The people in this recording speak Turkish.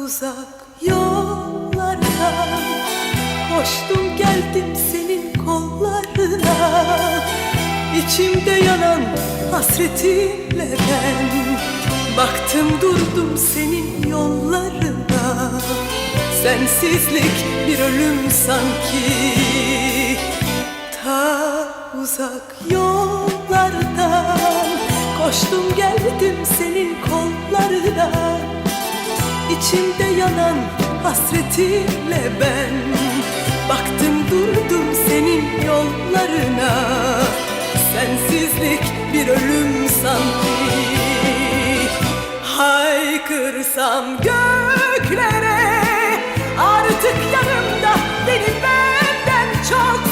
uzak yollardan koştum geldim senin kollarına. İçimde yanan hasretinle ben baktım durdum senin yollarına. Sensizlik bir ölüm sanki, ta uzak yollardan koştum geldim senin kollarına. İçimde yanan hasretinle ben baktım durdum senin yollarına. Sensizlik bir ölüm sanki, haykırsam göklere artık yanımda benim benden çok